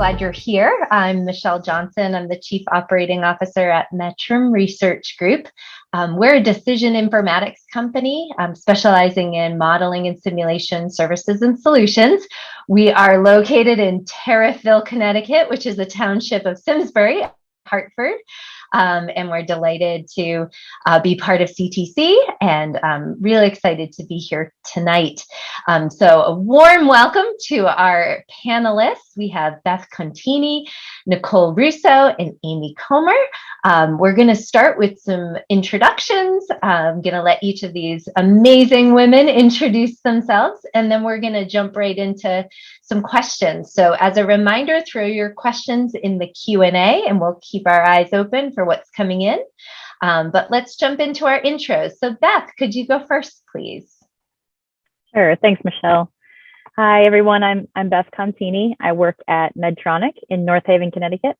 glad you're here. I'm Michelle Johnson. I'm the Chief Operating Officer at Metrum Research Group. We're a decision informatics company specializing in modeling and simulation services and solutions. We are located in Terriffill, Connecticut, which is a township of Simsbury, Hartford. And we're delighted to be part of CTC and really excited to be here tonight. So a warm welcome to our panelists. We have Beth Contini, Nicole Russo, and Amy Comer. We're going to start with some introductions. I'm going to let each of these amazing women introduce themselves, and then we're going to jump right into some questions. So as a reminder, throw your questions in the Q&A and we'll keep our eyes open for what's coming in. But let's jump into our intros. So Beth, could you go first, please? Sure. Thanks, Michelle. Hi, everyone. I'm Beth Contini. I work at Medtronic in North Haven, Connecticut.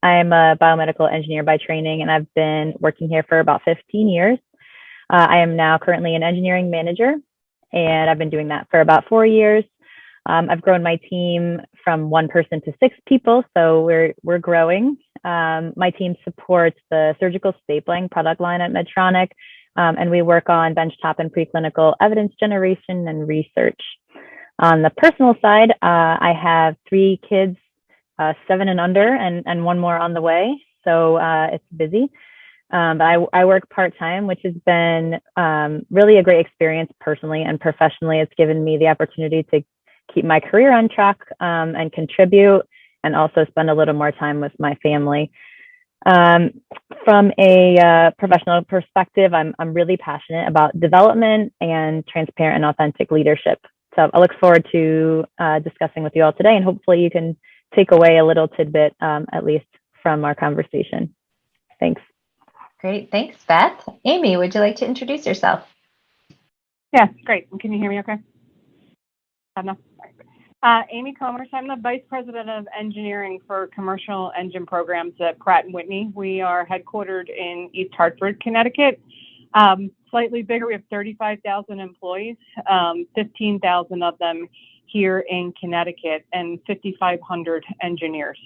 I'm a biomedical engineer by training, and I've been working here for about 15 years. I am now currently an engineering manager, and I've been doing that for about 4 years. I've grown my team from 1 person to 6 people, so we're growing. My team supports the surgical stapling product line at Medtronic, and we work on benchtop and preclinical evidence generation and research. On the personal side, I have 3 kids, 7 and under, and 1 more on the way, so it's busy. But I work part-time, which has been really a great experience personally and professionally. It's given me the opportunity to keep my career on track and contribute, and also spend a little more time with my family. From a professional perspective, I'm really passionate about development and transparent and authentic leadership. So I look forward to discussing with you all today, and hopefully you can take away a little tidbit, at least from our conversation. Thanks. Great. Thanks, Beth. Amy, would you like to introduce yourself? Yeah, great. Can you hear me okay? No. Amy Comer. I'm the Vice President of Engineering for Commercial Engine Programs at Pratt Whitney. We are headquartered in East Hartford, Connecticut. Slightly bigger. We have 35,000 employees, 15,000 of them here in Connecticut, and 5,500 engineers.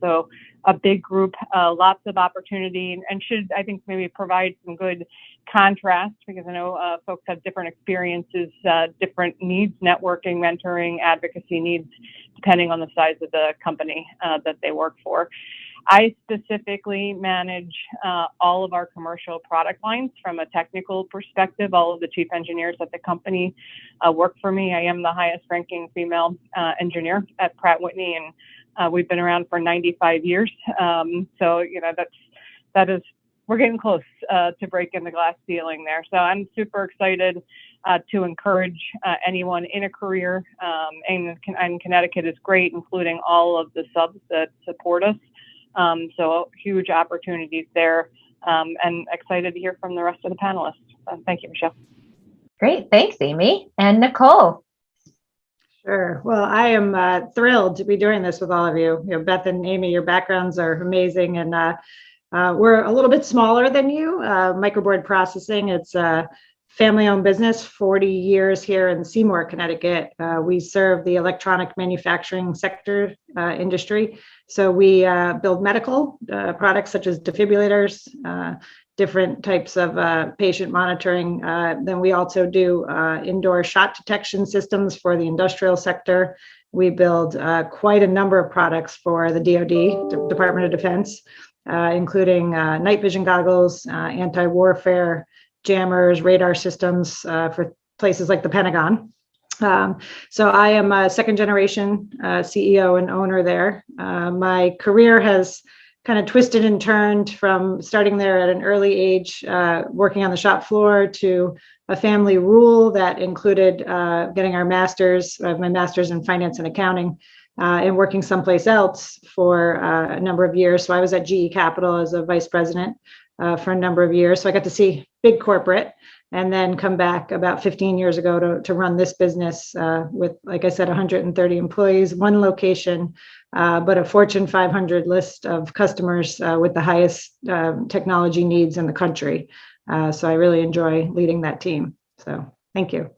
So a big group, lots of opportunity, and should, I think, maybe provide some good contrast, because I know folks have different experiences, different needs, networking, mentoring, advocacy needs, depending on the size of the company that they work for. I specifically manage all of our commercial product lines from a technical perspective. All of the chief engineers at the company work for me. I am the highest ranking female engineer at Pratt Whitney, and we've been around for 95 years. So, you know, that is, we're getting close to breaking the glass ceiling there. So I'm super excited to encourage anyone in a career, and Connecticut is great, including all of the subs that support us. So huge opportunities there, and excited to hear from the rest of the panelists. Thank you, Michelle. Great. Thanks, Amy. And Nicole. Sure. Well, I am thrilled to be doing this with all of you. You know, Beth and Amy, your backgrounds are amazing, and we're a little bit smaller than you. Microboard Processing, it's a family-owned business, 40 years here in Seymour, Connecticut. We serve the electronic manufacturing sector industry. So we build medical products such as defibrillators, different types of patient monitoring. Then we also do indoor shot detection systems for the industrial sector. We build quite a number of products for the DoD, Department of Defense, including night vision goggles, anti-warfare, jammers, radar systems for places like the Pentagon. So I am a second generation CEO and owner there. My career has kind of twisted and turned from starting there at an early age, working on the shop floor, to a family rule that included getting our master's, my master's in finance and accounting, and working someplace else for a number of years. So I was at GE Capital as a vice president for a number of years. So I got to see big corporate, and then come back about 15 years ago to run this business with, like I said, 130 employees, 1 location, but a Fortune 500 list of customers with the highest technology needs in the country. So I really enjoy leading that team. So thank you.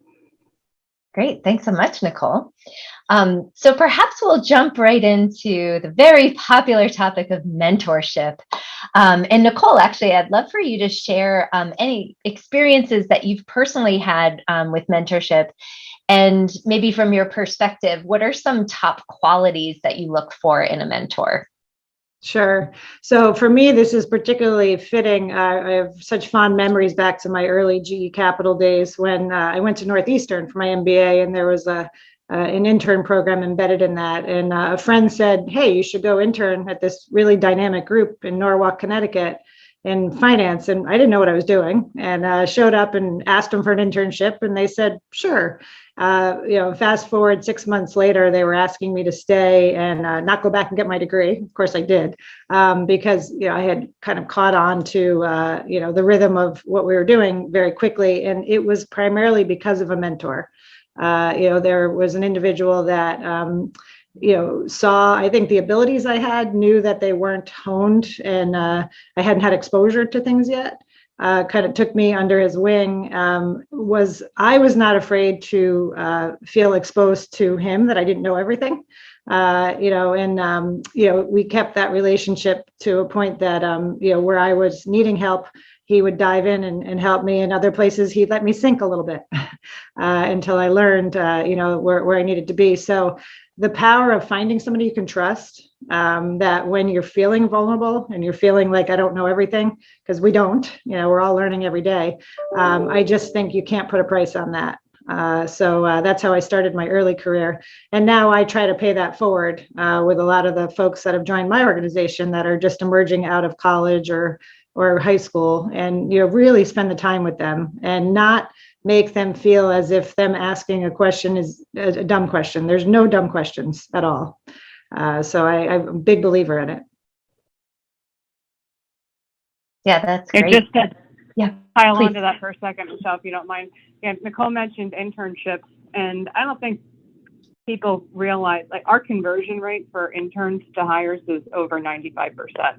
Great. Thanks so much, Nicole. So perhaps we'll jump right into the very popular topic of mentorship. And Nicole, actually, I'd love for you to share any experiences that you've personally had with mentorship. And maybe from your perspective, what are some top qualities that you look for in a mentor? Sure. So for me, this is particularly fitting. I have such fond memories back to my early GE Capital days when I went to Northeastern for my MBA, and there was an intern program embedded in that. And a friend said, "Hey, you should go intern at this really dynamic group in Norwalk, Connecticut, in finance." And I didn't know what I was doing, and showed up and asked them for an internship, and they said, "Sure." Fast forward 6 months later, they were asking me to stay and not go back and get my degree. Of course, I did, because I had kind of caught on to the rhythm of what we were doing very quickly, and it was primarily because of a mentor. There was an individual that saw, I think, the abilities I had, knew that they weren't honed, and I hadn't had exposure to things yet. Kind of took me under his wing. I was not afraid to feel exposed to him, that I didn't know everything. We kept that relationship to a point that where I was needing help, he would dive in and help me. In other places, he'd let me sink a little bit until I learned where I needed to be. So the power of finding somebody you can trust, that when you're feeling vulnerable and you're feeling like I don't know everything, because we don't, we're all learning every day. I just think you can't put a price on that. So that's how I started my early career. And now I try to pay that forward with a lot of the folks that have joined my organization that are just emerging out of college or high school, and really spend the time with them and not make them feel as if them asking a question is a dumb question. There's no dumb questions at all. So I'm a big believer in it. Yeah, that's great. Just to pile please. onto that for a second, Michelle, if you don't mind. Yeah, Nicole mentioned internships, and I don't think people realize, like, our conversion rate for interns to hires is over 95%.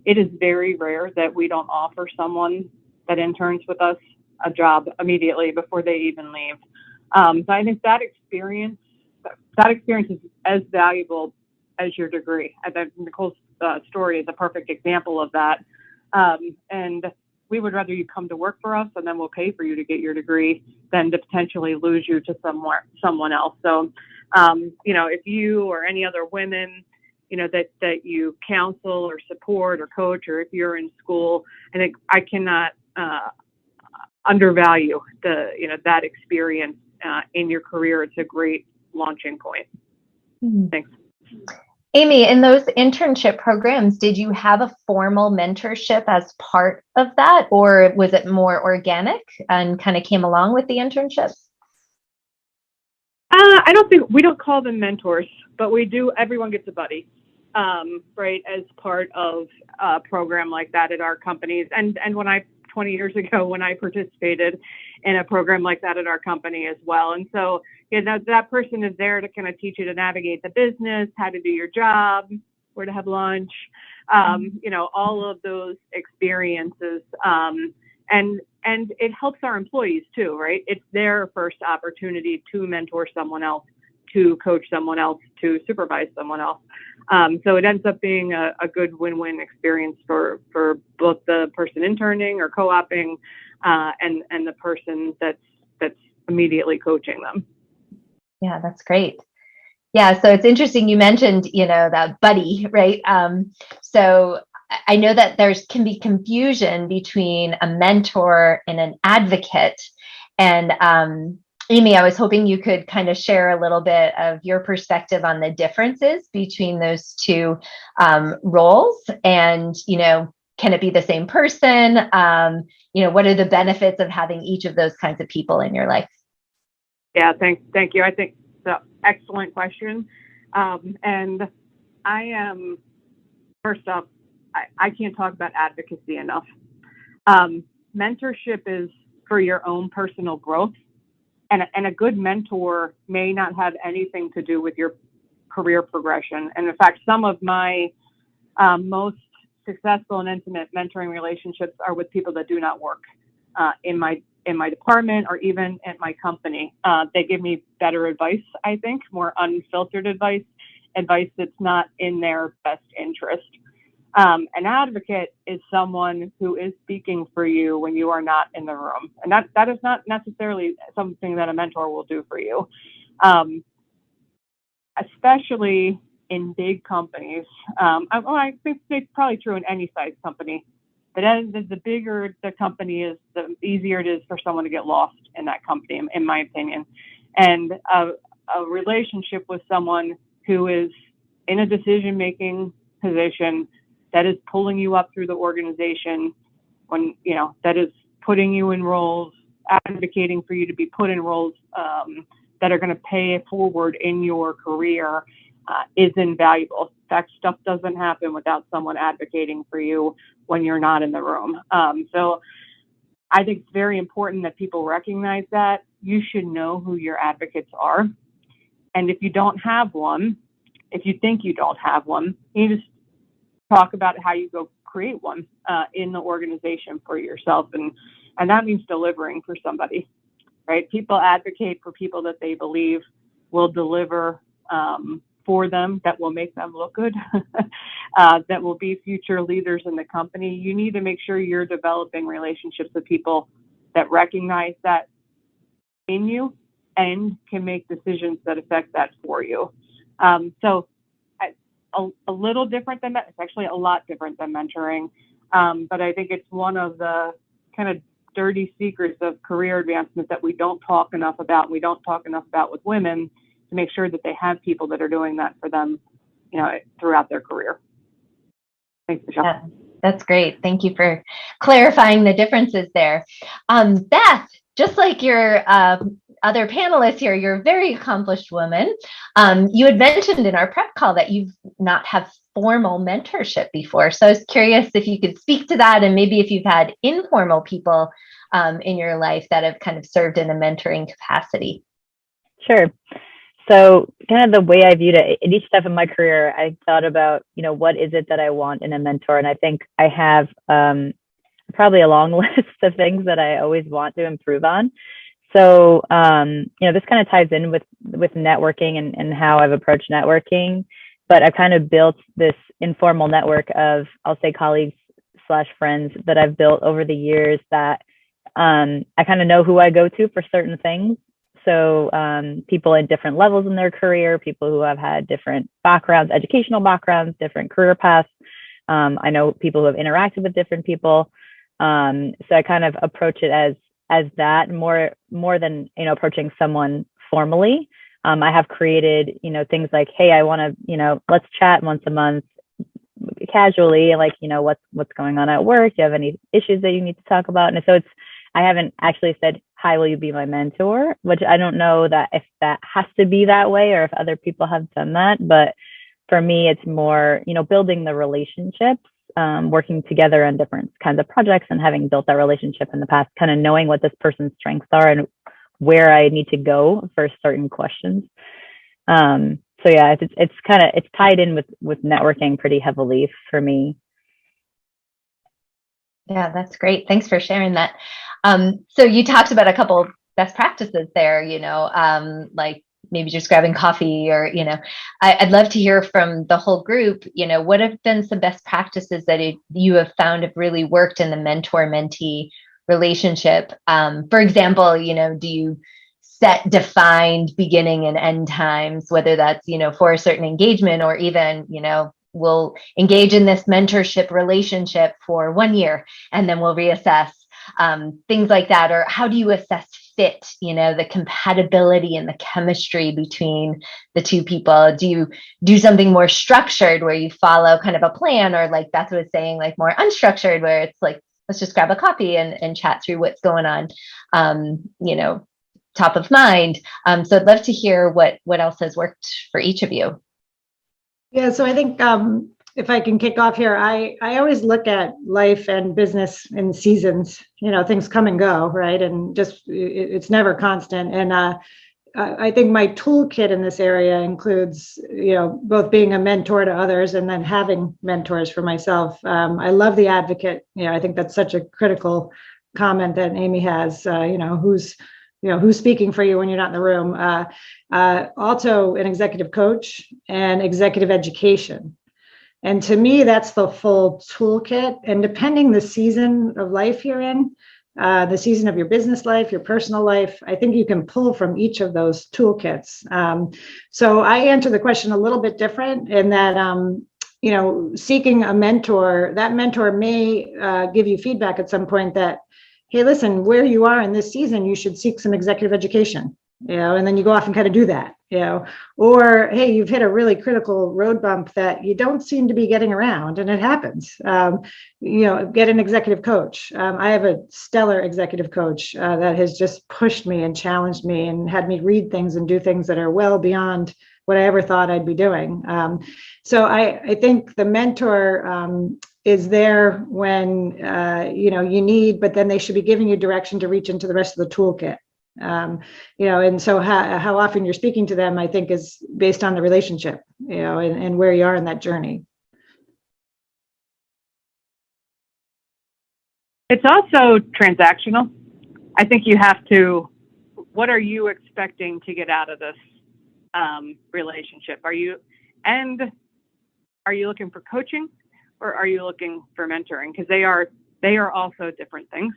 It is very rare that we don't offer someone that interns with us a job immediately before they even leave. So I think that experience is as valuable as your degree. I think Nicole's story is a perfect example of that. And we would rather you come to work for us, and then we'll pay for you to get your degree, than to potentially lose you to someone else. So, if you or any other women, that you counsel or support or coach, or if you're in school, I think I cannot undervalue that experience in your career. It's a great launching point. Thanks. Amy, in those internship programs, did you have a formal mentorship as part of that, or was it more organic and kind of came along with the internships? We don't call them mentors, but we do. Everyone gets a buddy, right, as part of a program like that at our companies. And 20 years ago, when I participated in a program like that at our company as well. And so, that person is there to kind of teach you to navigate the business, how to do your job, where to have lunch, all of those experiences. And it helps our employees too, right? It's their first opportunity to mentor someone else, to coach someone else, to supervise someone else. So it ends up being a good win-win experience for both the person interning or co-oping and the person that's immediately coaching them. Yeah, that's great. Yeah, so it's interesting you mentioned, that buddy, right? So I know that can be confusion between a mentor and an advocate. And Amy, I was hoping you could kind of share a little bit of your perspective on the differences between those two roles, and can it be the same person? What are the benefits of having each of those kinds of people in your life? Yeah, thank you. I think it's an excellent question. And I am, first off, I can't talk about advocacy enough. Mentorship is for your own personal growth. And a good mentor may not have anything to do with your career progression. And in fact, some of my most successful and intimate mentoring relationships are with people that do not work in my department or even at my company. They give me better advice, I think, more unfiltered advice that's not in their best interest. An advocate is someone who is speaking for you when you are not in the room. And that is not necessarily something that a mentor will do for you. Especially in big companies. I think it's probably true in any size company. But as the bigger the company is, the easier it is for someone to get lost in that company, in my opinion. And a relationship with someone who is in a decision-making position that is pulling you up through the organization, that is putting you in roles, advocating for you to be put in roles that are going to pay it forward in your career is invaluable. That stuff doesn't happen without someone advocating for you when you're not in the room. So I think it's very important that people recognize that. You should know who your advocates are. And if you don't have one, if you think you don't have one, you just talk about how you go create one in the organization for yourself. And that means delivering for somebody, right? People advocate for people that they believe will deliver for them, that will make them look good, that will be future leaders in the company. You need to make sure you're developing relationships with people that recognize that in you and can make decisions that affect that for you. So a little different than that. It's actually a lot different than mentoring. But I think it's one of the kind of dirty secrets of career advancement that we don't talk enough about. We don't talk enough about with women, to make sure that they have people that are doing that for them, throughout their career. Thanks, Michelle. Yeah, that's great. Thank you for clarifying the differences there. Beth, just like your other panelists here, you're a very accomplished woman. You had mentioned in our prep call that you've not had formal mentorship before. So I was curious if you could speak to that, and maybe if you've had informal people in your life that have kind of served in a mentoring capacity. Sure. So kind of the way I viewed it, at each step of my career, I thought about, what is it that I want in a mentor? And I think I have probably a long list of things that I always want to improve on. So, this kind of ties in with networking and how I've approached networking. But I've kind of built this informal network of, I'll say, colleagues / friends that I've built over the years that I kind of know who I go to for certain things. So people in different levels in their career, people who have had different backgrounds, educational backgrounds, different career paths. I know people who have interacted with different people. So I kind of approach it as that more than, approaching someone formally. I have created, things like, hey, I want to, let's chat once a month casually, like, what's going on at work? Do you have any issues that you need to talk about? And so I haven't actually said, hi, will you be my mentor? Which I don't know that if that has to be that way or if other people have done that. But for me, it's more, building the relationships, working together on different kinds of projects and having built that relationship in the past, kind of knowing what this person's strengths are and where I need to go for certain questions. So yeah, it's tied in with networking pretty heavily for me. Yeah, that's great. Thanks for sharing that. So you talked about a couple best practices there, like maybe just grabbing coffee or, I'd love to hear from the whole group, what have been some best practices that you have found have really worked in the mentor-mentee relationship? For example, do you set defined beginning and end times, whether that's, for a certain engagement or even, we'll engage in this mentorship relationship for 1 year and then we'll reassess, things like that. Or how do you assess fit, the compatibility and the chemistry between the two people? Do you do something more structured where you follow kind of a plan, or like Beth was saying, like more unstructured where it's like, let's just grab a coffee and chat through what's going on, top of mind. So I'd love to hear what else has worked for each of you. Yeah, so I think if I can kick off here, I always look at life and business in seasons. Things come and go, right? And just it's never constant. And I think my toolkit in this area includes, both being a mentor to others and then having mentors for myself. I love the advocate. I think that's such a critical comment that Amy has, who's speaking for you when you're not in the room. Also an executive coach and executive education. And to me, that's the full toolkit. And depending the season of life you're in, the season of your business life, your personal life, I think you can pull from each of those toolkits. So I answer the question a little bit different in that, seeking a mentor, that mentor may give you feedback at some point that, hey, listen, where you are in this season, you should seek some executive education, and then you go off and kind of do that, or, hey, you've hit a really critical road bump that you don't seem to be getting around, and it happens. Get an executive coach. I have a stellar executive coach that has just pushed me and challenged me and had me read things and do things that are well beyond what I ever thought I'd be doing. So I think the mentor is there when you need, but then they should be giving you direction to reach into the rest of the toolkit. And so how often you're speaking to them, I think, is based on the relationship, and where you are in that journey. It's also transactional. I think you have to, what are you expecting to get out of this relationship? Are you looking for coaching, or are you looking for mentoring? Because they are also different things.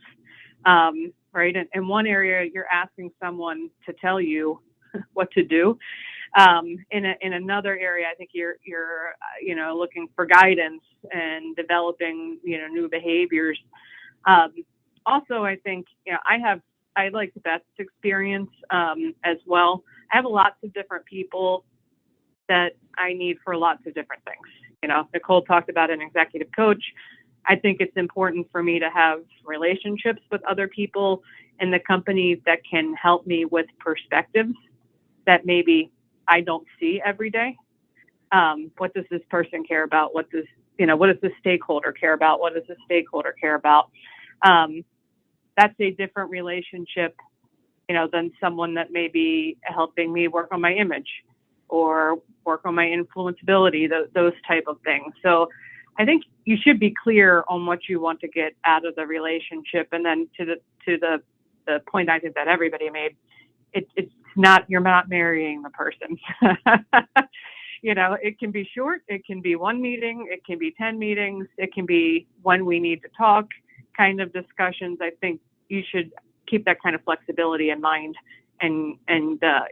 Right. And in one area, you're asking someone to tell you what to do. In another area, I think you're looking for guidance and developing, new behaviors. Also, I think, I like Beth's experience as well. I have lots of different people that I need for lots of different things. Nicole talked about an executive coach. I think it's important for me to have relationships with other people in the company that can help me with perspectives that maybe I don't see every day. What does this person care about? What does the stakeholder care about? What does the stakeholder care about? That's a different relationship, than someone that may be helping me work on my image or work on my influenceability, those type of things. So I think you should be clear on what you want to get out of the relationship. And then to the point I think that everybody made, it's not, you're not marrying the person. It can be short, it can be one meeting, it can be 10 meetings, it can be when we need to talk kind of discussions. I think you should keep that kind of flexibility in mind, and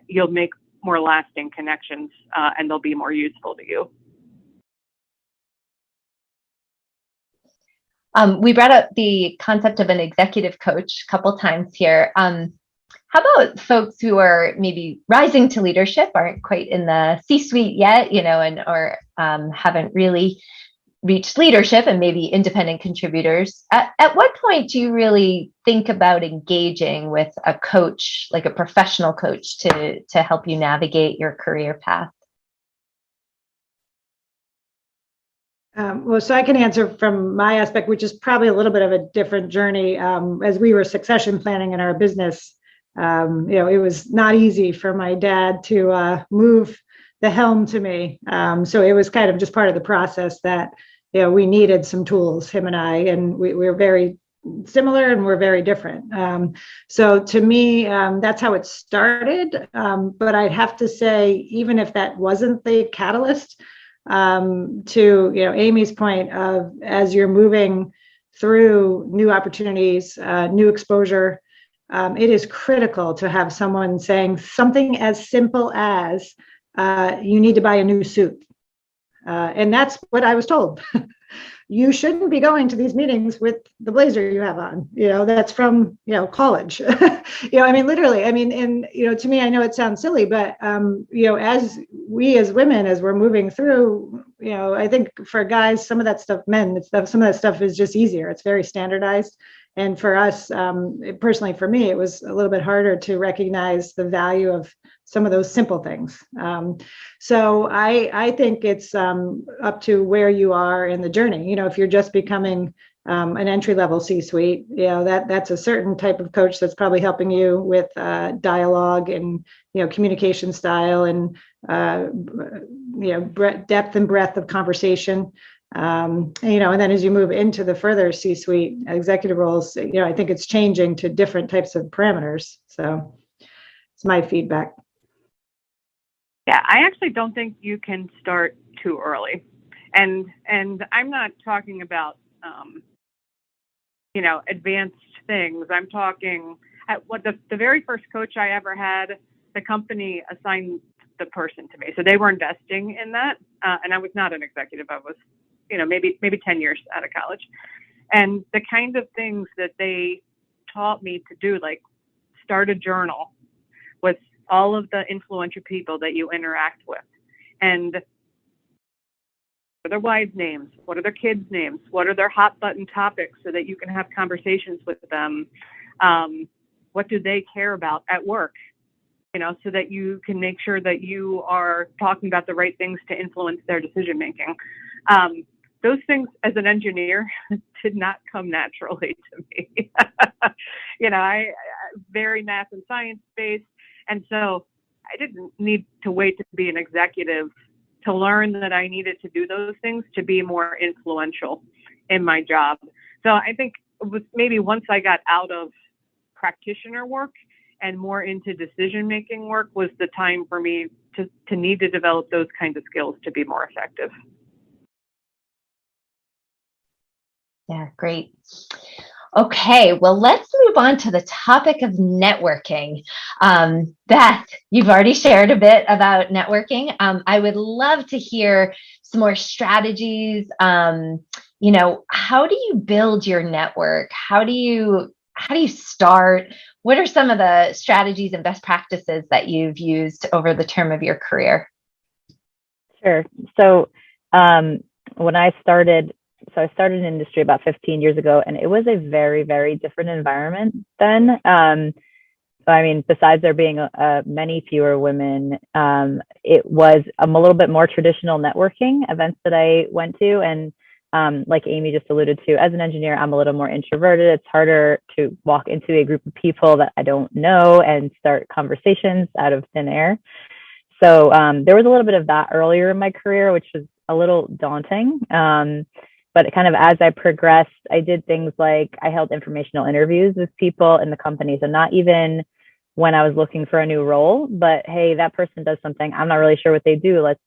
you'll make more lasting connections, and they'll be more useful to you. We brought up the concept of an executive coach a couple times here. How about folks who are maybe rising to leadership, aren't quite in the C-suite yet, or haven't really reached leadership, and maybe independent contributors? At what point do you really think about engaging with a coach, like a professional coach, to help you navigate your career path? So I can answer from my aspect, which is probably a little bit of a different journey. As we were succession planning in our business, it was not easy for my dad to move the helm to me. So it was kind of just part of the process that, we needed some tools, him and I, and we were very similar and we're very different. So to me, that's how it started. But I'd have to say, even if that wasn't the catalyst, to Amy's point of, as you're moving through new opportunities, new exposure, it is critical to have someone saying something as simple as, you need to buy a new suit. And that's what I was told. You shouldn't be going to these meetings with the blazer you have on. That's from, college. Literally. And, to me, I know it sounds silly, but, as women, as we're moving through, I think for guys, some of that stuff, some of that stuff is just easier. It's very standardized. And for us, personally, for me, it was a little bit harder to recognize the value of some of those simple things. So I think it's up to where you are in the journey. If you're just becoming an entry-level C-suite, that's a certain type of coach that's probably helping you with dialogue and communication style and depth and breadth of conversation. And then as you move into the further C-suite executive roles, I think it's changing to different types of parameters. So it's my feedback. Yeah, I actually don't think you can start too early. And I'm not talking about, advanced things. I'm talking at the very first coach I ever had, the company assigned the person to me. So they were investing in that. And I was not an executive. I was, maybe 10 years out of college. And the kind of things that they taught me to do, like start a journal with all of the influential people that you interact with. And what are their wives' names? What are their kids' names? What are their hot button topics so that you can have conversations with them? What do they care about at work? So that you can make sure that you are talking about the right things to influence their decision making. Those things as an engineer did not come naturally to me. I very math and science based. And so I didn't need to wait to be an executive to learn that I needed to do those things to be more influential in my job. So I think it was maybe once I got out of practitioner work and more into decision-making work was the time for me to need to develop those kinds of skills to be more effective. Yeah, great. Okay, well, let's move on to the topic of networking. Beth, you've already shared a bit about networking. I would love to hear some more strategies. How do you build your network? How do you start? What are some of the strategies and best practices that you've used over the term of your career? Sure. So when I started in industry about 15 years ago, and it was a very, very different environment then. Besides there being many fewer women, it was a little bit more traditional networking events that I went to. And like Amy just alluded to, as an engineer, I'm a little more introverted. It's harder to walk into a group of people that I don't know and start conversations out of thin air. So there was a little bit of that earlier in my career, which was a little daunting. But kind of as I progressed, I did things like I held informational interviews with people in the company. So not even when I was looking for a new role, but hey, that person does something. I'm not really sure what they do. Let's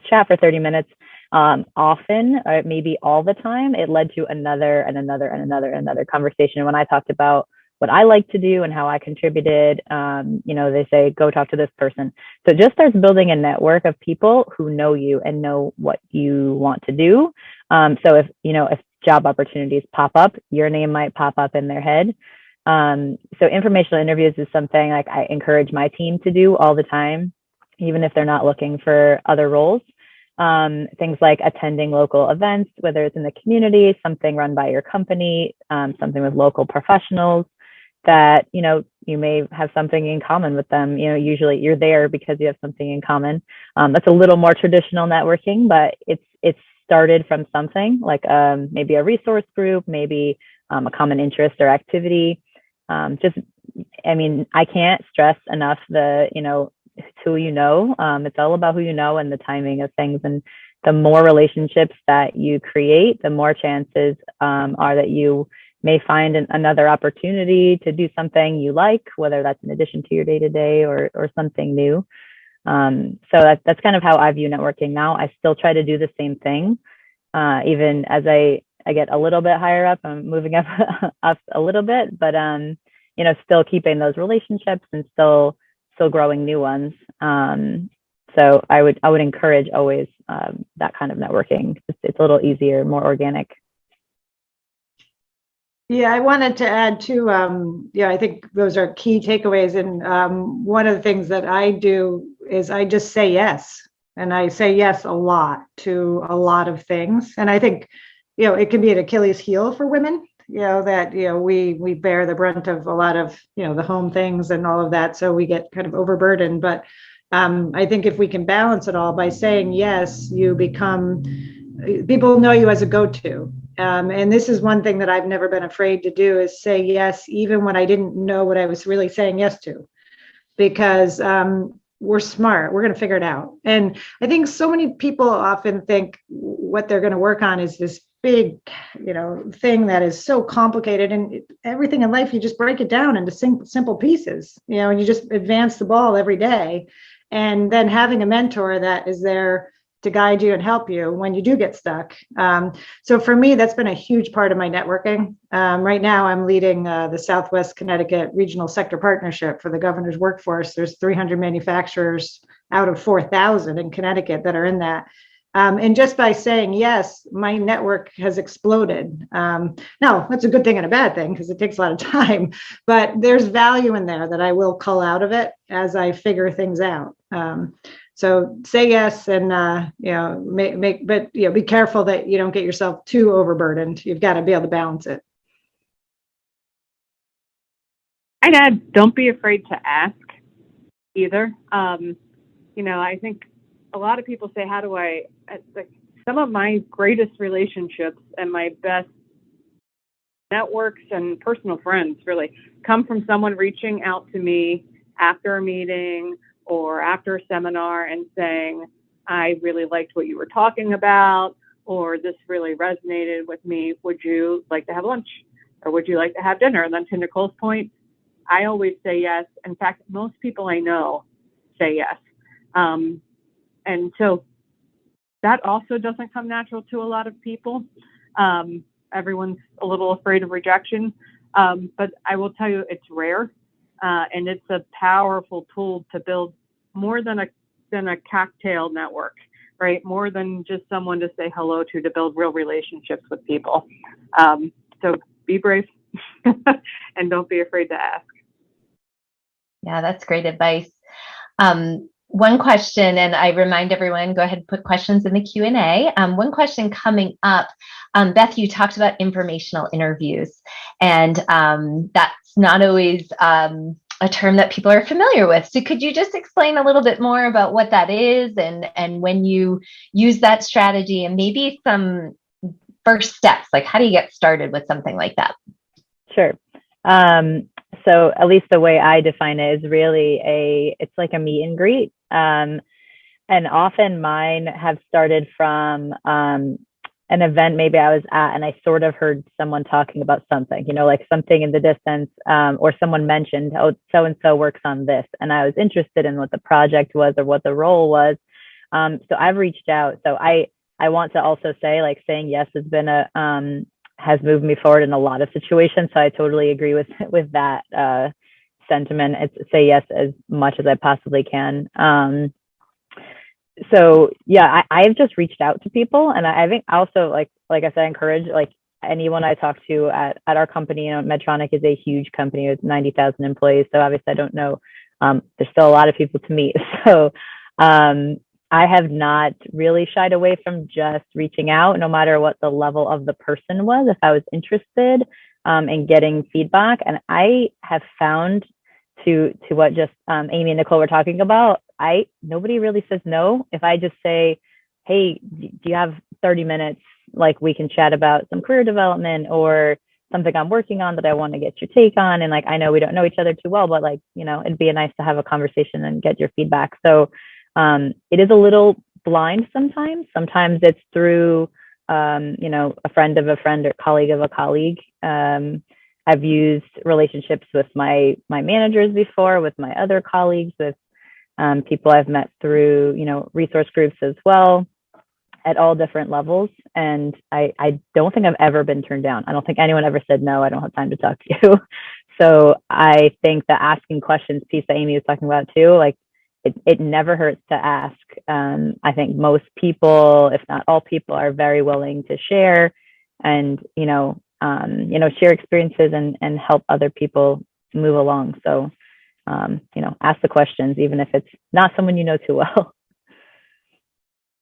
chat for 30 minutes. Often, or maybe all the time, it led to another conversation. When I talked about what I like to do and how I contributed, they say, go talk to this person. So it just starts building a network of people who know you and know what you want to do. So if job opportunities pop up, your name might pop up in their head. So informational interviews is something like I encourage my team to do all the time, even if they're not looking for other roles. Things like attending local events, whether it's in the community, something run by your company, something with local professionals that, you may have something in common with them. Usually you're there because you have something in common. That's a little more traditional networking, but it's started from something like maybe a resource group, maybe a common interest or activity. I can't stress enough who you know. It's all about who you know and the timing of things. And the more relationships that you create, the more chances are that you may find another opportunity to do something you like, whether that's in addition to your day-to-day or something new. So that's kind of how I view networking now. I still try to do the same thing, even as I get a little bit higher up. I'm moving up a little bit, but still keeping those relationships and still growing new ones. So I would encourage always that kind of networking. It's a little easier, more organic. Yeah, I wanted to add too, I think those are key takeaways. And one of the things that I do is I just say yes. And I say yes a lot to a lot of things. And I think, it can be an Achilles heel for women, that, we bear the brunt of a lot of, the home things and all of that. So we get kind of overburdened. But I think if we can balance it all by saying yes, people know you as a go-to. And this is one thing that I've never been afraid to do, is say yes, even when I didn't know what I was really saying yes to. Because we're smart. We're going to figure it out. And I think so many people often think what they're going to work on is this big, thing that is so complicated. And everything in life, you just break it down into simple pieces, and you just advance the ball every day. And then having a mentor that is there to guide you and help you when you do get stuck. So for me, that's been a huge part of my networking. Right now, I'm leading the Southwest Connecticut Regional Sector Partnership for the governor's workforce. There's 300 manufacturers out of 4,000 in Connecticut that are in that. And just by saying yes, my network has exploded. Now, that's a good thing and a bad thing because it takes a lot of time, but there's value in there that I will cull out of it as I figure things out. So say yes, and but be careful that you don't get yourself too overburdened. You've got to be able to balance it. I'd add, don't be afraid to ask either. I think a lot of people say, how do I, like, some of my greatest relationships and my best networks and personal friends really come from someone reaching out to me after a meeting or after a seminar and saying, I really liked what you were talking about, or this really resonated with me. Would you like to have lunch? Or would you like to have dinner? And then to Nicole's point, I always say yes. In fact, most people I know say yes. And so that also doesn't come natural to a lot of people. Everyone's a little afraid of rejection, but I will tell you it's rare. And it's a powerful tool to build more than a cocktail network, right? More than just someone to say hello to build real relationships with people. So be brave and don't be afraid to ask. Yeah, that's great advice. One question, and I remind everyone, go ahead and put questions in the Q&A. One question coming up, Beth, you talked about informational interviews, and that's not always a term that people are familiar with. So could you just explain a little bit more about what that is and when you use that strategy, and maybe some first steps, like how do you get started with something like that? Sure. So at least the way I define it is really it's like a meet and greet. And often mine have started from an event maybe I was at, and I sort of heard someone talking about something, like something in the distance, or someone mentioned, oh, so-and-so works on this. And I was interested in what the project was or what the role was. So I've reached out. So I want to also say, like, saying yes has been has moved me forward in a lot of situations. So I totally agree with that sentiment. It's say yes as much as I possibly can. So yeah, I've just reached out to people, and I think also like I said, I encourage like anyone I talk to at our company. Medtronic is a huge company with 90,000 employees. So obviously I don't know, there's still a lot of people to meet. So I have not really shied away from just reaching out, no matter what the level of the person was, if I was interested in getting feedback. And I have found to what just Amy and Nicole were talking about, nobody really says no. If I just say, hey, do you have 30 minutes? Like, we can chat about some career development or something I'm working on that I want to get your take on. And like, I know we don't know each other too well, but like, it'd be nice to have a conversation and get your feedback. So it is a little blind sometimes. Sometimes it's through, a friend of a friend or colleague of a colleague. I've used relationships with my managers before, with my other colleagues, with people I've met through, resource groups as well, at all different levels. And I don't think I've ever been turned down. I don't think anyone ever said, no, I don't have time to talk to you. So I think the asking questions piece that Amy was talking about too, like, it never hurts to ask. I think most people, if not all people, are very willing to share and, share experiences and help other people move along. So, ask the questions, even if it's not someone you know too well.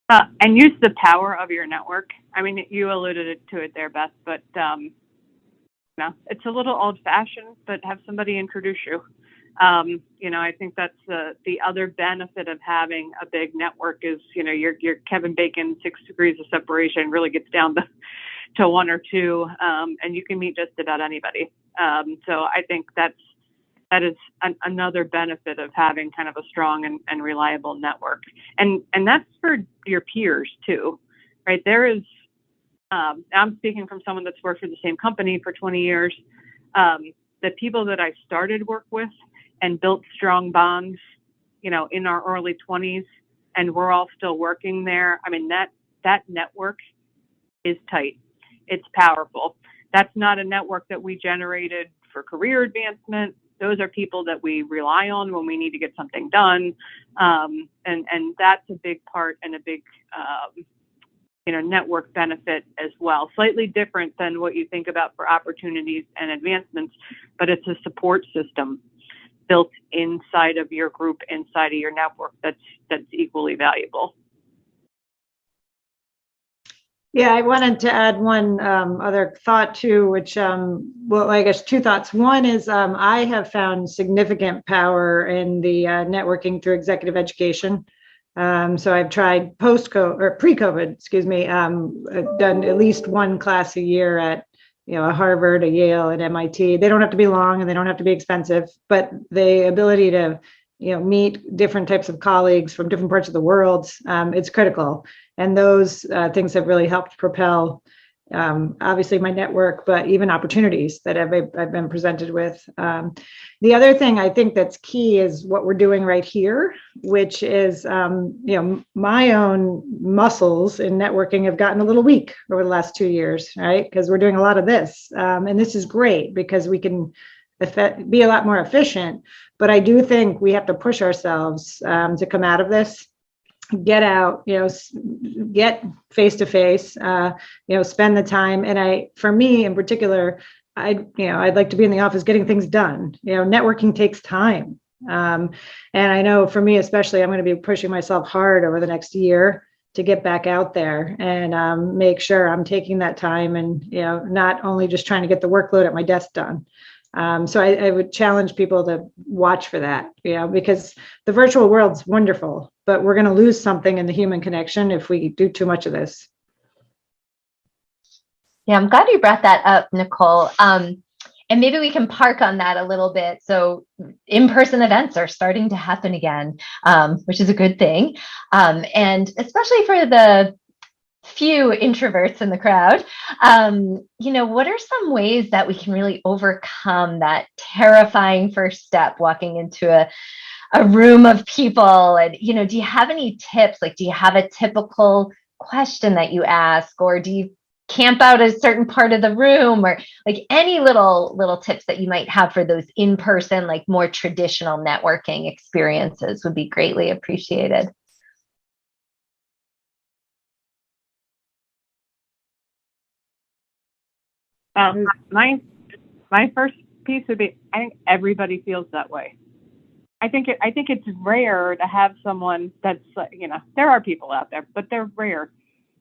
And use the power of your network. I mean, you alluded to it there, Beth, but it's a little old-fashioned, but have somebody introduce you. I think that's the other benefit of having a big network is, your Kevin Bacon 6 degrees of separation really gets down to one or two, and you can meet just about anybody. So I think that's that is another benefit of having kind of a strong and reliable network. And that's for your peers too, right? There is, I'm speaking from someone that's worked for the same company for 20 years. The people that I started work with and built strong bonds, you know, in our early 20s, and we're all still working there. I mean, that network is tight. It's powerful. That's not a network that we generated for career advancement. Those are people that we rely on when we need to get something done. And that's a big part and a big, network benefit as well. Slightly different than what you think about for opportunities and advancements, but it's a support system built inside of your group, inside of your network that's equally valuable. Yeah, I wanted to add one other thought too, which, well, I guess two thoughts. One is I have found significant power in the networking through executive education. So I've tried pre-COVID, excuse me, done at least one class a year at, a Harvard, a Yale, an MIT. They don't have to be long and they don't have to be expensive, but the ability to, meet different types of colleagues from different parts of the world, it's critical. And those things have really helped propel, obviously, my network, but even opportunities that I've been presented with. The other thing I think that's key is what we're doing right here, which is, my own muscles in networking have gotten a little weak over the last 2 years, right? Because we're doing a lot of this. And this is great because we can be a lot more efficient. But I do think we have to push ourselves to come out of this. Get out, get face to face, spend the time. And for me in particular, I'd like to be in the office getting things done. Networking takes time. And I know for me, especially, I'm going to be pushing myself hard over the next year to get back out there and make sure I'm taking that time and, not only just trying to get the workload at my desk done. So I would challenge people to watch for that, because the virtual world's wonderful, but we're going to lose something in the human connection if we do too much of this. Yeah, I'm glad you brought that up, Nicole. And maybe we can park on that a little bit. So in-person events are starting to happen again, which is a good thing. And especially for the few introverts in the crowd, what are some ways that we can really overcome that terrifying first step walking into a room of people? And, do you have any tips? Like, do you have a typical question that you ask, or do you camp out a certain part of the room, or like any little tips that you might have for those in-person, like more traditional networking experiences would be greatly appreciated. My first piece would be, I think everybody feels that way. I think it's rare to have someone that's, there are people out there, but they're rare.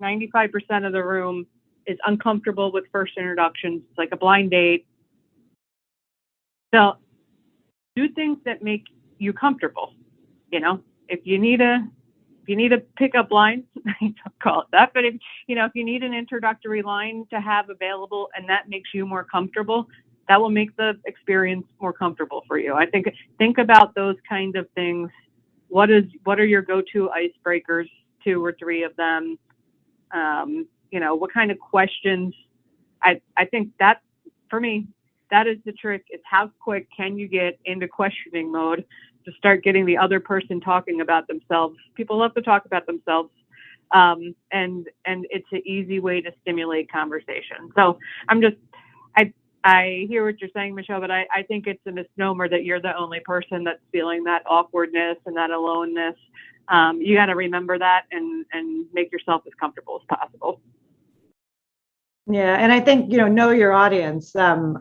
95% of the room is uncomfortable with first introductions. It's like a blind date. So do things that make you comfortable. If you need a pickup line, don't call it that. But if you need an introductory line to have available and that makes you more comfortable, that will make the experience more comfortable for you. I think about those kind of things. What are your go-to icebreakers? 2 or 3 of them. What kind of questions? I think that for me, that is the trick. It's how quick can you get into questioning mode to start getting the other person talking about themselves. People love to talk about themselves. And it's an easy way to stimulate conversation. So I hear what you're saying, Michelle, but I think it's a misnomer that you're the only person that's feeling that awkwardness and that aloneness. You got to remember that and make yourself as comfortable as possible. Yeah, and I think, know your audience. I'm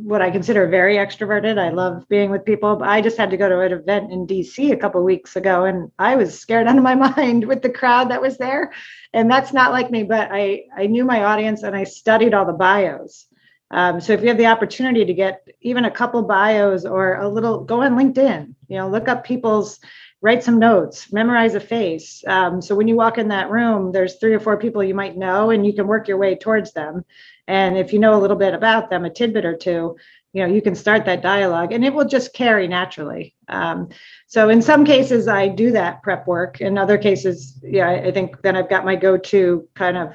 what I consider very extroverted. I love being with people, but I just had to go to an event in DC a couple of weeks ago, and I was scared out of my mind with the crowd that was there. And that's not like me, but I knew my audience and I studied all the bios. So if you have the opportunity to get even a couple bios or go on LinkedIn, look up write some notes, memorize a face. So when you walk in that room, there's 3 or 4 people you might know, and you can work your way towards them. And if you know a little bit about them, a tidbit or two, you can start that dialogue and it will just carry naturally. So in some cases I do that prep work. In other cases, I think then I've got my go-to kind of,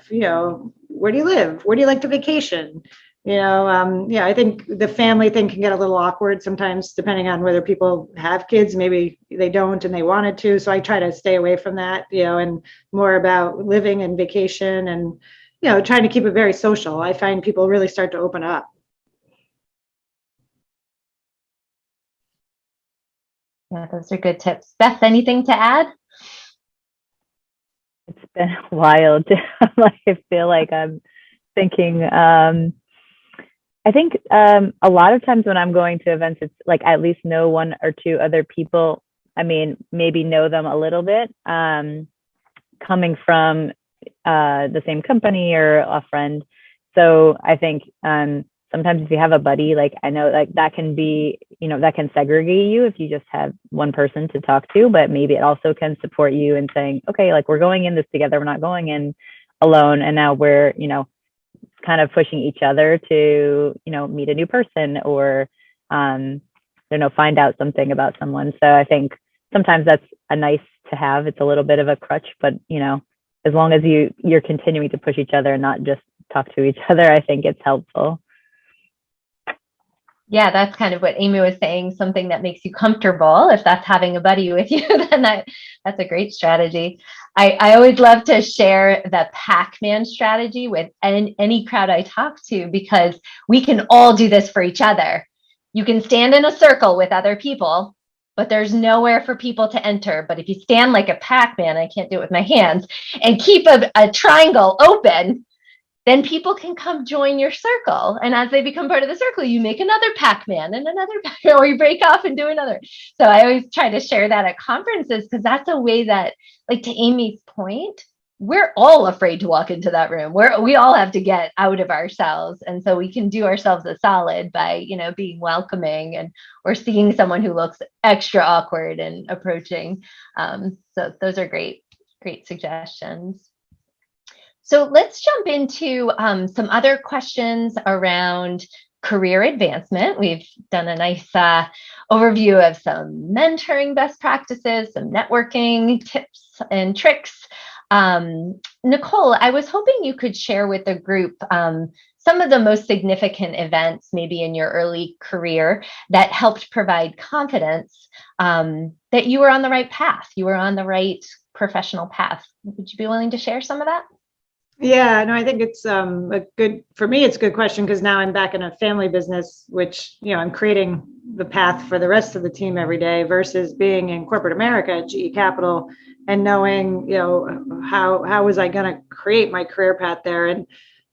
where do you live? Where do you like to vacation? I think the family thing can get a little awkward sometimes, depending on whether people have kids. Maybe they don't and they wanted to. So I try to stay away from that, and more about living and vacation and, trying to keep it very social. I find people really start to open up. Yeah, those are good tips. Beth, anything to add? It's been wild. I feel like I'm thinking, I think a lot of times when I'm going to events, it's like at least know one or two other people. I mean, maybe know them a little bit, coming from the same company or a friend. So I think sometimes if you have a buddy, like I know like that can be, that can segregate you if you just have one person to talk to, but maybe it also can support you in saying, okay, like we're going in this together. We're not going in alone. And now we're, kind of pushing each other to, meet a new person or, find out something about someone. So I think sometimes that's a nice to have. It's a little bit of a crutch, but, as long as you're continuing to push each other and not just talk to each other, I think it's helpful. Yeah, that's kind of what Amy was saying, something that makes you comfortable. If that's having a buddy with you, then that's a great strategy. I always love to share the Pac-Man strategy with any crowd I talk to, because we can all do this for each other. You can stand in a circle with other people, but there's nowhere for people to enter. But if you stand like a Pac-Man, I can't do it with my hands, and keep a triangle open, then people can come join your circle. And as they become part of the circle, you make another Pac-Man and another Pac-Man, or you break off and do another. So I always try to share that at conferences, because that's a way that, like to Amy's point, we're all afraid to walk into that room. We all have to get out of ourselves. And so we can do ourselves a solid by, being welcoming and or seeing someone who looks extra awkward and approaching. So those are great suggestions. So let's jump into some other questions around career advancement. We've done a nice overview of some mentoring best practices, some networking tips and tricks. Nicole, I was hoping you could share with the group some of the most significant events, maybe in your early career, that helped provide confidence that you were on the right path, you were on the right professional path. Would you be willing to share some of that? Yeah, no, I think it's for me, it's a good question, because now I'm back in a family business, which, I'm creating the path for the rest of the team every day versus being in corporate America at GE Capital and knowing, how was I going to create my career path there? And,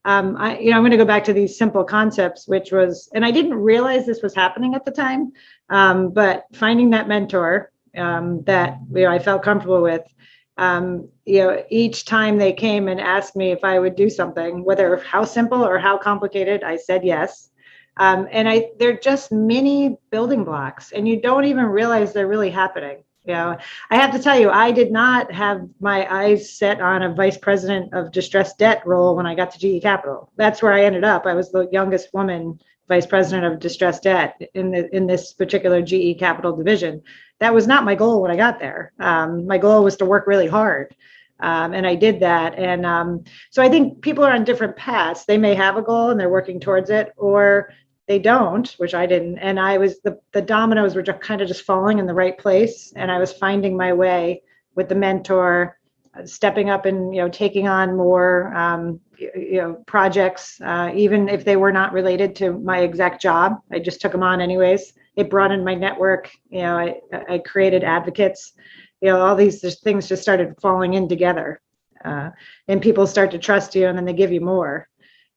I'm going to go back to these simple concepts, which was, and I didn't realize this was happening at the time, but finding that mentor that, I felt comfortable with. Each time they came and asked me if I would do something, whether how simple or how complicated, I said yes. And they're just mini building blocks, and you don't even realize they're really happening. I have to tell you, I did not have my eyes set on a vice president of distressed debt role when I got to GE Capital. That's where I ended up. I was the youngest woman vice president of distressed debt in this particular GE Capital division. That was not my goal when I got there. My goal was to work really hard. And I did that. And so I think people are on different paths. They may have a goal and they're working towards it, or they don't, which I didn't. And I was, the dominoes were just kind of just falling in the right place. And I was finding my way with the mentor, stepping up and, taking on more, projects, even if they were not related to my exact job. I just took them on anyways. It broadened my network. I created advocates. All these things just started falling in together, and people start to trust you, and then they give you more.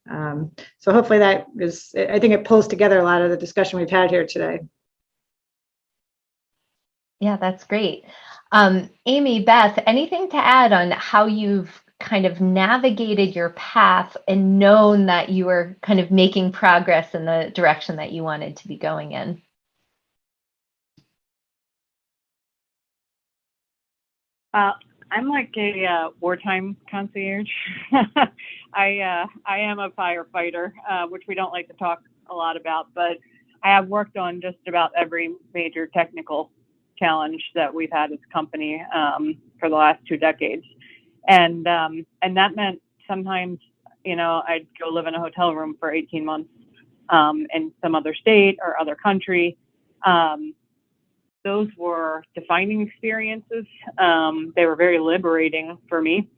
So hopefully that is, I think it pulls together a lot of the discussion we've had here today. Yeah, that's great. Amy, Beth, anything to add on how you've kind of navigated your path and known that you were kind of making progress in the direction that you wanted to be going in? I'm like a wartime concierge. I am a firefighter, which we don't like to talk a lot about, but I have worked on just about every major technical challenge that we've had as a company for the last 2 decades, and that meant sometimes, I'd go live in a hotel room for 18 months in some other state or other country. Those were defining experiences. They were very liberating for me.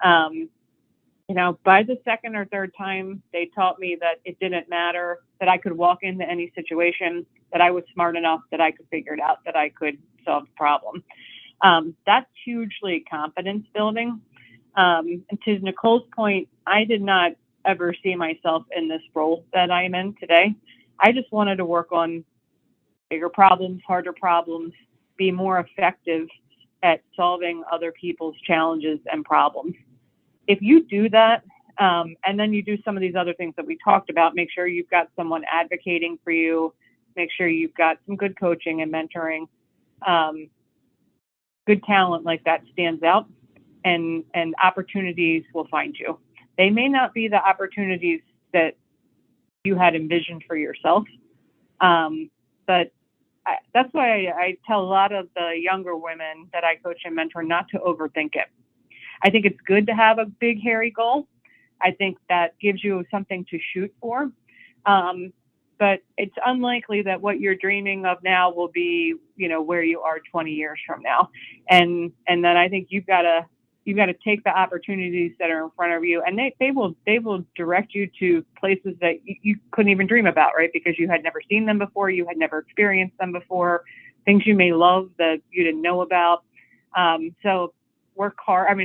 By the second or third time, they taught me that it didn't matter, that I could walk into any situation, that I was smart enough, that I could figure it out, that I could solve the problem. That's hugely confidence building. And to Nicole's point, I did not ever see myself in this role that I'm in today. I just wanted to work on bigger problems, harder problems, be more effective at solving other people's challenges and problems. If you do that, and then you do some of these other things that we talked about, make sure you've got someone advocating for you, make sure you've got some good coaching and mentoring, good talent like that stands out, and opportunities will find you. They may not be the opportunities that you had envisioned for yourself, but that's why I tell a lot of the younger women that I coach and mentor not to overthink it. I think it's good to have a big, hairy goal. I think that gives you something to shoot for. But it's unlikely that what you're dreaming of now will be, where you are 20 years from now. And then I think you've got to take the opportunities that are in front of you, and they will direct you to places that you couldn't even dream about, right? Because you had never seen them before, you had never experienced them before, things you may love that you didn't know about. So work hard.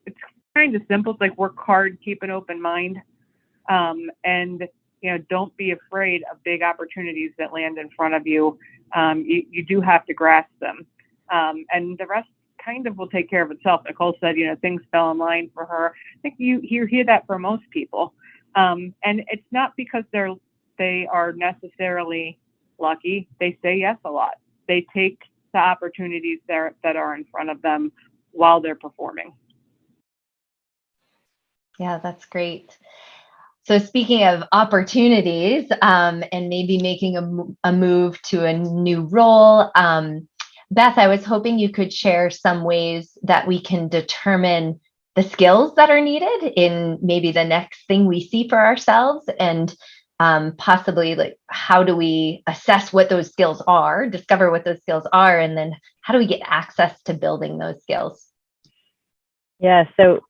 It's kind of simple. It's like work hard, keep an open mind, and don't be afraid of big opportunities that land in front of you. You do have to grasp them, and the rest kind of will take care of itself. Nicole said, things fell in line for her. I think you hear that for most people, and it's not because they are necessarily lucky. They say yes a lot. They take the opportunities that are in front of them while they're performing. Yeah, that's great. So speaking of opportunities, and maybe making a move to a new role, Beth, I was hoping you could share some ways that we can determine the skills that are needed in maybe the next thing we see for ourselves, and possibly like how do we assess what those skills are, discover what those skills are, and then how do we get access to building those skills? Yeah, so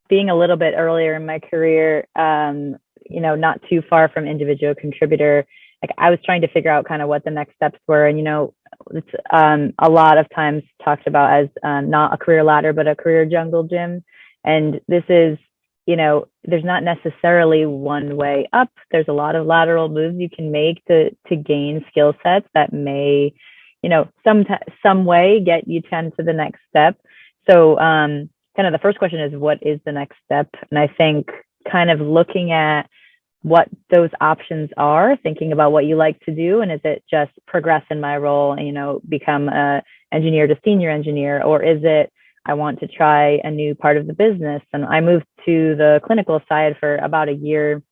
being a little bit earlier in my career, not too far from individual contributor, like I was trying to figure out kind of what the next steps were. And, it's a lot of times talked about as not a career ladder, but a career jungle gym. And this is, there's not necessarily one way up. There's a lot of lateral moves you can make to gain skill sets that may, some way get you 10 to the next step. So kind of the first question is, what is the next step? And I think kind of looking at what those options are, thinking about what you like to do, and is it just progress in my role and become a engineer to senior engineer, or is it I want to try a new part of the business? And I moved to the clinical side for about a year,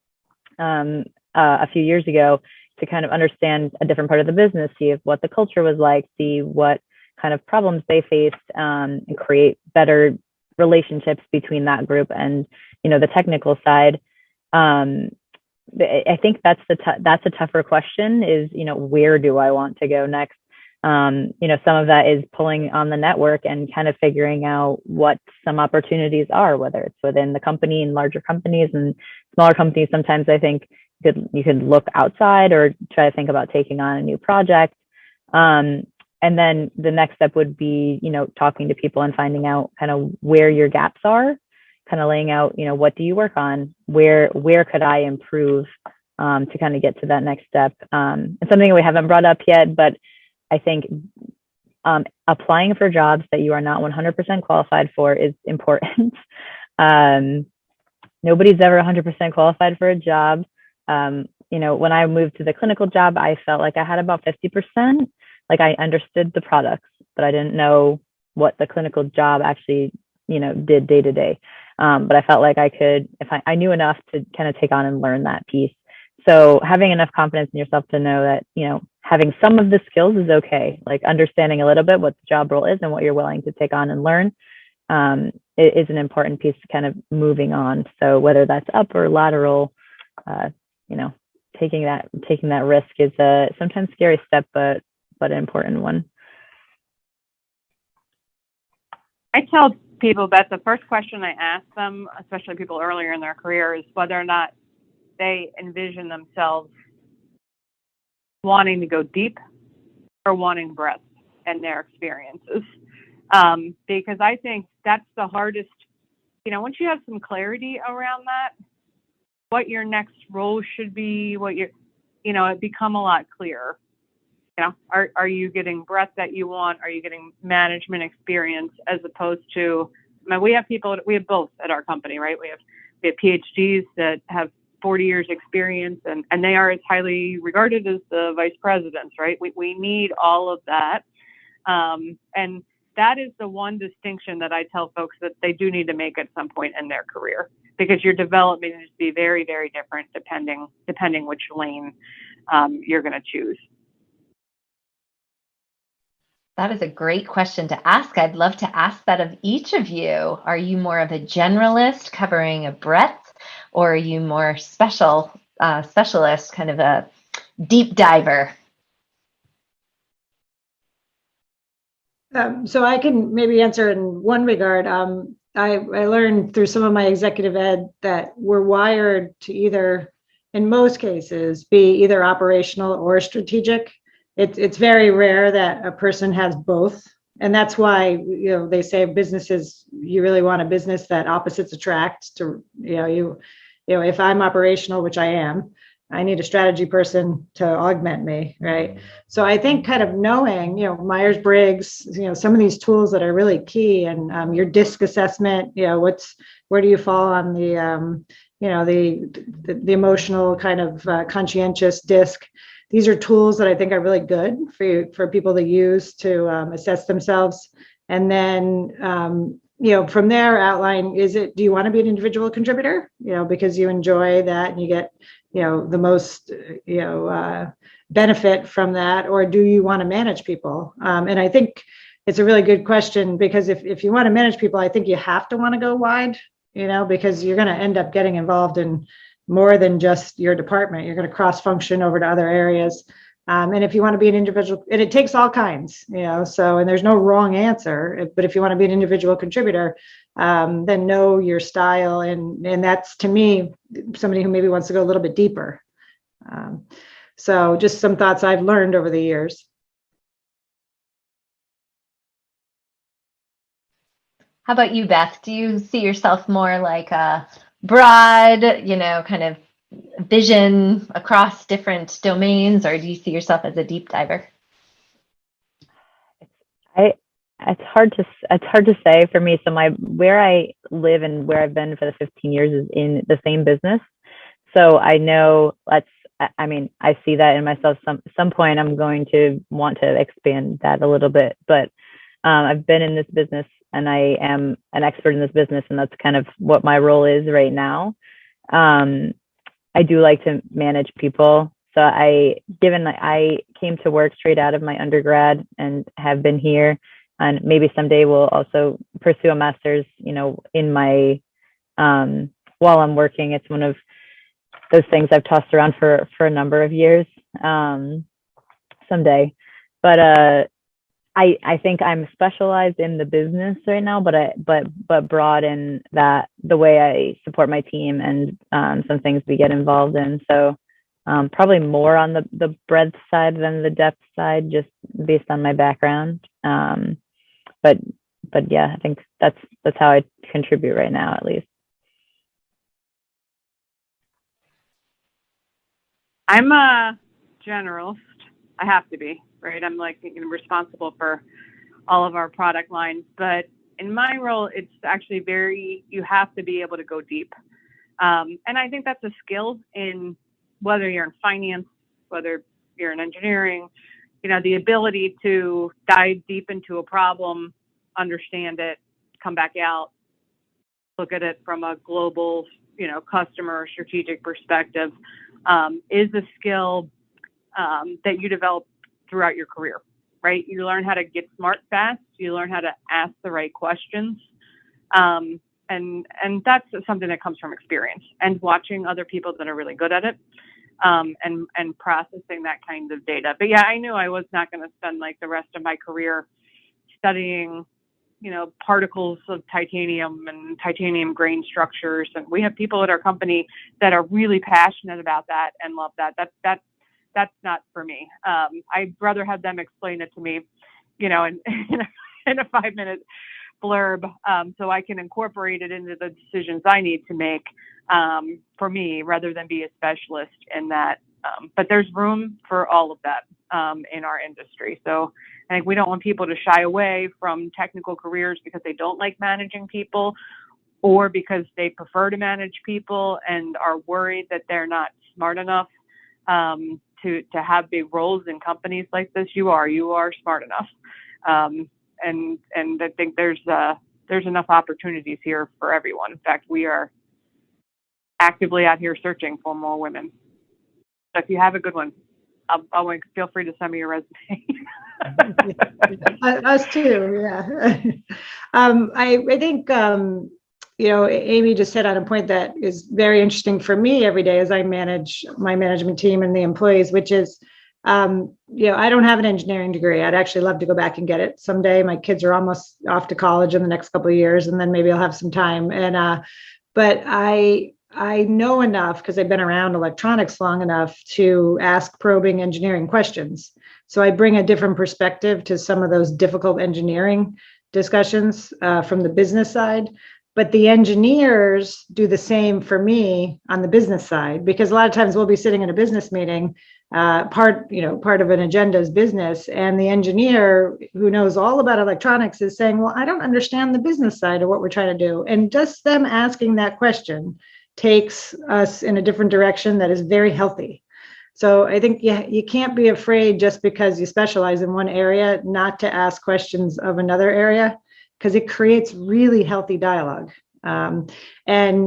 a few years ago, to kind of understand a different part of the business, see what the culture was like, see what kind of problems they faced, and create better relationships between that group and the technical side. I think that's a tougher question is, where do I want to go next? Some of that is pulling on the network and kind of figuring out what some opportunities are, whether it's within the company and larger companies and smaller companies. Sometimes I think you could look outside or try to think about taking on a new project. And then the next step would be, talking to people and finding out kind of where your gaps are, kind of laying out, what do you work on? Where could I improve to kind of get to that next step? It's something we haven't brought up yet, but I think applying for jobs that you are not 100% qualified for is important. Nobody's ever 100% qualified for a job. When I moved to the clinical job, I felt like I had about 50%. Like I understood the products, but I didn't know what the clinical job actually, did day to day. But I felt like I could, if I knew enough to kind of take on and learn that piece. So having enough confidence in yourself to know that, having some of the skills is okay, like understanding a little bit what the job role is and what you're willing to take on and learn, is an important piece to kind of moving on. So whether that's up or lateral, taking that risk is a sometimes scary step, but an important one. I tell people that the first question I ask them, especially people earlier in their career, is whether or not they envision themselves wanting to go deep or wanting breadth in their experiences. Because I think that's the hardest, once you have some clarity around that, what your next role should be, it become a lot clearer. Are you getting breadth that you want? Are you getting management experience as opposed to, we have both at our company, right? We have PhDs that have 40 years experience and they are as highly regarded as the vice presidents, right? We need all of that. And that is the one distinction that I tell folks that they do need to make at some point in their career, because your development needs to be very, very different depending which lane you're going to choose. That is a great question to ask. I'd love to ask that of each of you. Are you more of a generalist covering a breadth, or are you more specialist, kind of a deep diver? So I can maybe answer in one regard. I learned through some of my executive ed that we're wired to either, in most cases, be either operational or strategic. It's very rare that a person has both. And that's why, they say businesses, you really want a business that opposites attract to, if I'm operational, which I am, I need a strategy person to augment me, right? So I think kind of knowing, Myers-Briggs, some of these tools that are really key, and your DISC assessment, where do you fall on the, the emotional kind of conscientious DISC. These are tools that I think are really good for people to use to assess themselves. And then, from there outline, do you want to be an individual contributor, because you enjoy that and you get, the most, benefit from that, or do you want to manage people? And I think it's a really good question, because if you want to manage people, I think you have to want to go wide, because you're going to end up getting involved in more than just your department. You're going to cross function over to other areas. And if you want to be an individual, and it takes all kinds, and there's no wrong answer, but if you want to be an individual contributor, then know your style. And that's, to me, somebody who maybe wants to go a little bit deeper. So just some thoughts I've learned over the years. How about you, Beth? Do you see yourself more like a broad, kind of vision across different domains, or do you see yourself as a deep diver? It's hard to say for me. So where I live and where I've been for the 15 years is in the same business. So I know I see that in myself. Some point I'm going to want to expand that a little bit, but I've been in this business and I am an expert in this business, and that's kind of what my role is right now. I do like to manage people. So given that I came to work straight out of my undergrad and have been here, and maybe someday we'll also pursue a master's, in my, while I'm working. It's one of those things I've tossed around for a number of years, someday. But I think I'm specialized in the business right now, but broad in that the way I support my team and some things we get involved in. So probably more on the breadth side than the depth side, just based on my background. But yeah, I think that's how I contribute right now, at least. I'm a generalist. I have to be, right? I'm responsible for all of our product lines, but in my role, it's actually you have to be able to go deep. And I think that's a skill in whether you're in finance, whether you're in engineering, the ability to dive deep into a problem, understand it, come back out, look at it from a global, customer strategic perspective. is a skill that you develop throughout your career, right? You learn how to get smart fast. You learn how to ask the right questions. And that's something that comes from experience and watching other people that are really good at it, and processing that kind of data. But yeah, I knew I was not going to spend like the rest of my career studying, particles of titanium and titanium grain structures. And we have people at our company that are really passionate about that and love that. That's not for me. I'd rather have them explain it to me, in a 5-minute blurb, so I can incorporate it into the decisions I need to make for me, rather than be a specialist in that. But there's room for all of that in our industry. So I think we don't want people to shy away from technical careers because they don't like managing people, or because they prefer to manage people and are worried that they're not smart enough to have big roles in companies like this. You are smart enough. And I think there's enough opportunities here for everyone. In fact, we are actively out here searching for more women. So if you have a good one, I'll feel free to send me your resume. Us too, yeah. I think Amy just hit on a point that is very interesting for me every day as I manage my management team and the employees, which is, I don't have an engineering degree. I'd actually love to go back and get it someday. My kids are almost off to college in the next couple of years, and then maybe I'll have some time. But I know enough, because I've been around electronics long enough, to ask probing engineering questions. So I bring a different perspective to some of those difficult engineering discussions from the business side. But the engineers do the same for me on the business side, because a lot of times we'll be sitting in a business meeting, part of an agenda is business, and the engineer who knows all about electronics is saying, well, I don't understand the business side of what we're trying to do. And just them asking that question takes us in a different direction that is very healthy. So I think you can't be afraid, just because you specialize in one area, not to ask questions of another area, because it creates really healthy dialogue. And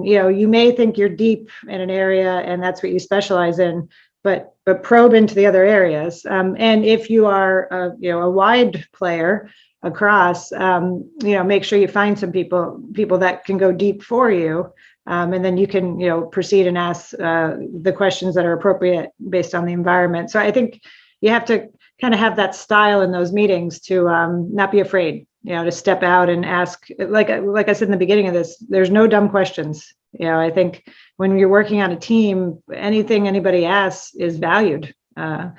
you may think you're deep in an area and that's what you specialize in, but probe into the other areas. And if you are a wide player across, make sure you find some people that can go deep for you. And then you can, proceed and ask the questions that are appropriate based on the environment. So I think you have to kind of have that style in those meetings to not be afraid, to step out and ask. Like I said in the beginning of this, there's no dumb questions. I think when you're working on a team, anything anybody asks is valued. So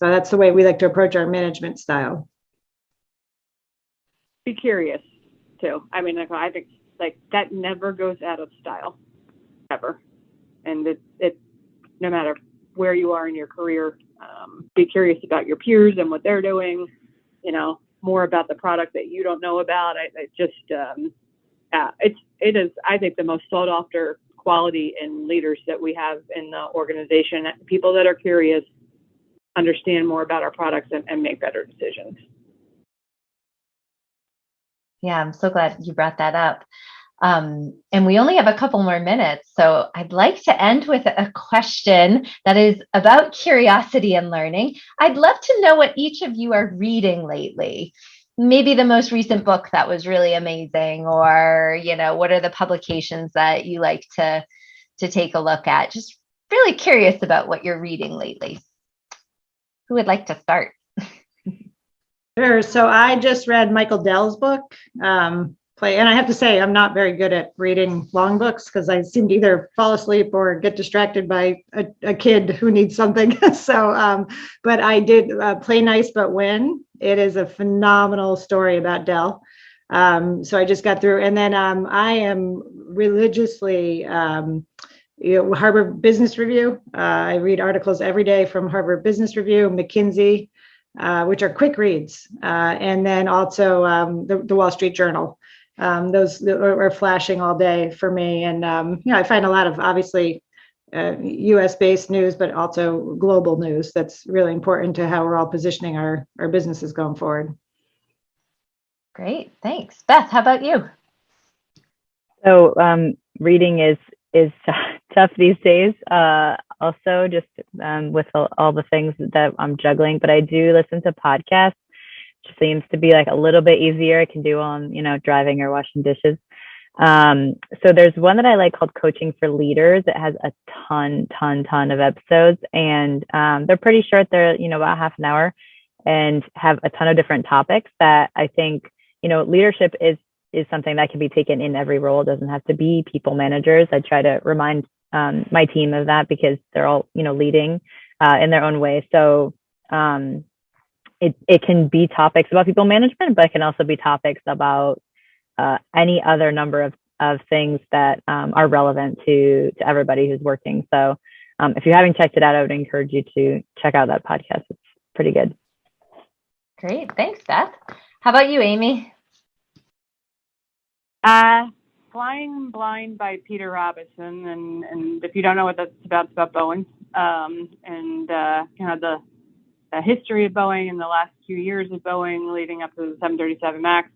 that's the way we like to approach our management style. Be curious too. I mean, I think that never goes out of style, ever. And it no matter where you are in your career, be curious about your peers and what they're doing, more about the product that you don't know about. It is, I think, the most sought after quality in leaders that we have in the organization. People that are curious, understand more about our products, and make better decisions. Yeah, I'm so glad you brought that up. And we only have a couple more minutes, so I'd like to end with a question that is about curiosity and learning. I'd love to know what each of you are reading lately. Maybe the most recent book that was really amazing, or, what are the publications that you like to take a look at? Just really curious about what you're reading lately. Who would like to start? Sure. So I just read Michael Dell's book, and I have to say, I'm not very good at reading long books, because I seem to either fall asleep or get distracted by a kid who needs something. So, but I did Play Nice But Win. It is a phenomenal story about Dell. So I just got through, and then I am religiously Harvard Business Review. I read articles every day from Harvard Business Review, McKinsey, which are quick reads, and then also the Wall Street Journal. Those are flashing all day for me. And, I find a lot of, obviously, US based news, but also global news. That's really important to how we're all positioning our businesses going forward. Great. Thanks. Beth, how about you? So reading is tough these days. also, just with all the things that I'm juggling. But I do listen to podcasts. Just seems to be like a little bit easier. I can do on, driving or washing dishes. So there's one that I like called Coaching for Leaders. It has a ton of episodes, and they're pretty short. They're, about half an hour, and have a ton of different topics that I think, leadership is something that can be taken in every role. It doesn't have to be people managers. I try to remind my team of that, because they're all, leading in their own way. So it can be topics about people management, but it can also be topics about any other number of things that are relevant to everybody who's working. So if you haven't checked it out, I would encourage you to check out that podcast. It's pretty good. Great. Thanks, Beth. How about you, Amy? Flying Blind by Peter Robinson, and if you don't know what that's about, it's about Boeing, and the history of Boeing in the last few years of Boeing leading up to the 737 MAX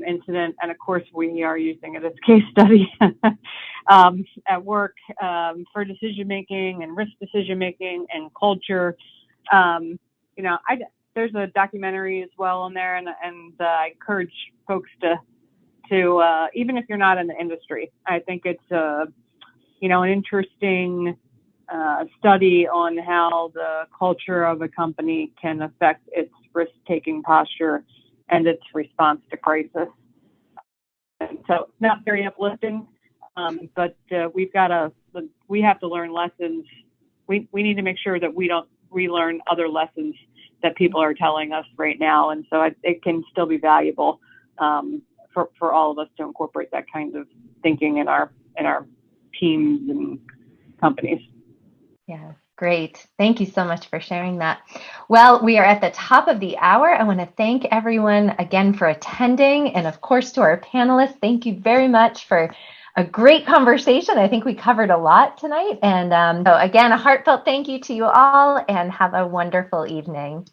incident, and of course we are using it as a case study at work for decision making and risk decision making and culture. There's a documentary as well on there, and I encourage folks to even if you're not in the industry, I think it's an interesting study on how the culture of a company can affect its risk-taking posture and its response to crisis. And so, not very uplifting, but we have to learn lessons. We need to make sure that we don't relearn other lessons that people are telling us right now, and so it can still be valuable for all of us to incorporate that kind of thinking in our teams and companies. Yeah, great. Thank you so much for sharing that. Well, we are at the top of the hour. I want to thank everyone again for attending, and of course to our panelists, thank you very much for a great conversation. I think we covered a lot tonight, and so again, a heartfelt thank you to you all, and have a wonderful evening.